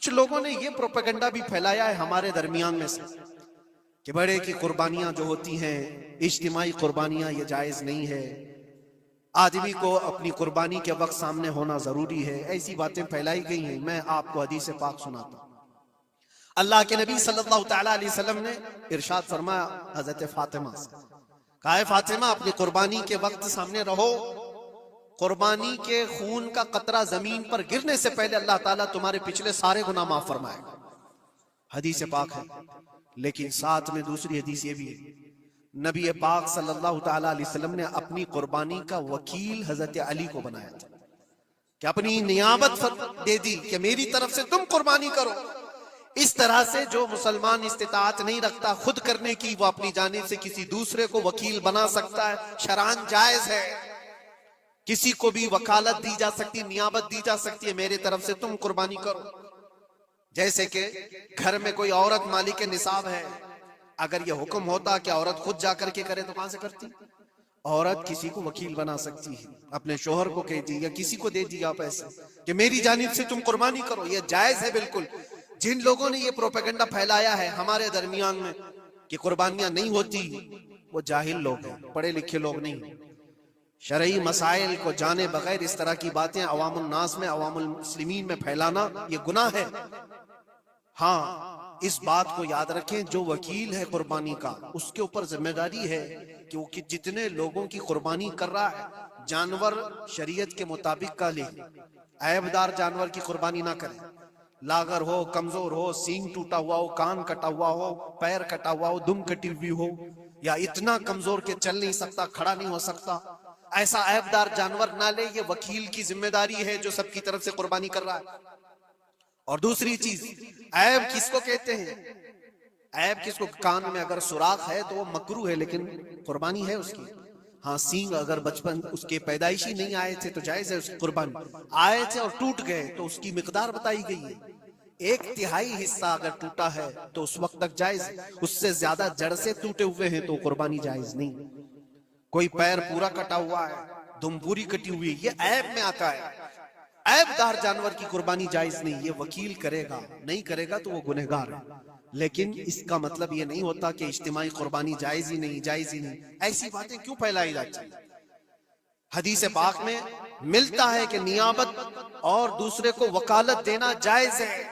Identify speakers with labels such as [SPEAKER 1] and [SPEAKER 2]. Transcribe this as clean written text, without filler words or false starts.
[SPEAKER 1] کچھ لوگوں نے یہ پروپیگنڈا بھی پھیلایا ہے ہمارے درمیان میں سے کہ بڑے کی قربانیاں جو ہوتی ہیں اجتماعی قربانیاں یہ جائز نہیں ہے، آدمی کو اپنی قربانی کے وقت سامنے ہونا ضروری ہے، ایسی باتیں پھیلائی گئی ہیں۔ میں آپ کو حدیث پاک سناتا ہوں۔ اللہ کے نبی صلی اللہ تعالیٰ علیہ وسلم نے ارشاد فرمایا حضرت فاطمہ سے، کہا ہے فاطمہ اپنی قربانی کے وقت سامنے رہو، قربانی کے خون کا قطرہ زمین پر گرنے سے پہلے اللہ تعالیٰ تمہارے پچھلے سارے گناہ معاف فرمائے گا۔ حدیث پاک ہے، لیکن ساتھ میں دوسری حدیث یہ بھی ہے، نبی پاک صلی اللہ تعالیٰ علیہ وسلم نے اپنی قربانی کا وکیل حضرت علی کو بنایا تھا کہ اپنی نیابت دے دی کہ میری طرف سے تم قربانی کرو۔ اس طرح سے جو مسلمان استطاعت نہیں رکھتا خود کرنے کی، وہ اپنی جانب سے کسی دوسرے کو وکیل بنا سکتا ہے، شرعاً جائز ہے، کسی کو بھی وکالت دی جا سکتی، نیابت دی جا سکتی ہے، میرے طرف سے تم قربانی کرو۔ جیسے کہ گھر میں کوئی عورت مالک نصاب ہے، اگر یہ حکم ہوتا کہ عورت خود جا کر کے کرے تو کہاں سے کرتی؟ عورت کسی کو وکیل بنا سکتی ہے، اپنے شوہر کو کہہ دی یا کسی کو دے دیا پیسے کہ میری جانب سے تم قربانی کرو، یہ جائز ہے بالکل۔ جن لوگوں نے یہ پروپیگنڈا پھیلایا ہے ہمارے درمیان میں کہ قربانیاں نہیں ہوتی، وہ جاہل لوگ ہیں، پڑھے لکھے لوگ نہیں ہیں۔ شرعی مسائل کو جانے بغیر اس طرح کی باتیں عوام الناس میں، عوام المسلمین میں پھیلانا یہ گناہ ہے۔ ہاں اس بات کو یاد رکھیں، جو وکیل ہے قربانی کا اس کے اوپر ذمہ داری ہے کہ وہ جتنے لوگوں کی قربانی کر رہا ہے جانور شریعت کے مطابق کا لے، عیب دار جانور کی قربانی نہ کرے، لاغر ہو، کمزور ہو، سینگ ٹوٹا ہوا ہو، کان کٹا ہوا ہو، پیر کٹا ہوا ہو، دم کٹی ہوئی ہو، یا اتنا کمزور کہ چل نہیں سکتا، کھڑا نہیں ہو سکتا، ایسا عیب دار جانور نہ لے۔ یہ وکیل کی ذمہ داری ہے جو سب کی طرف سے قربانی کر رہا ہے۔ اور دوسری چیز، عیب کس کو کہتے ہیں؟ عیب کس کو؟ کان میں اگر سوراخ ہے تو وہ مکروہ ہے لیکن قربانی ہے اس کی۔ ہاں سینگ اگر بچپن اس کے پیدائشی نہیں آئے تھے تو جائز ہے اس کی قربانی، آئے تھے اور ٹوٹ گئے تو اس کی مقدار بتائی گئی ہے، 1/3 حصہ اگر ٹوٹا ہے تو اس وقت تک جائز ہے، اس سے زیادہ جڑ سے ٹوٹے ہوئے ہیں تو قربانی جائز نہیں۔ کوئی پیر پورا کٹا ہوا ہے، دم پوری کٹی ہوئی، یہ عیب میں آتا ہے۔ عیب دار جانور کی قربانی جائز نہیں، یہ وکیل کرے گا، نہیں کرے گا تو وہ گنہگار ہے۔ لیکن اس کا مطلب یہ نہیں ہوتا کہ اجتماعی قربانی جائز ہی نہیں، جائز ہی نہیں۔ ایسی باتیں کیوں پھیلائی جاتی ہیں؟ حدیث پاک میں ملتا ہے کہ نیابت اور دوسرے کو وکالت دینا جائز ہے،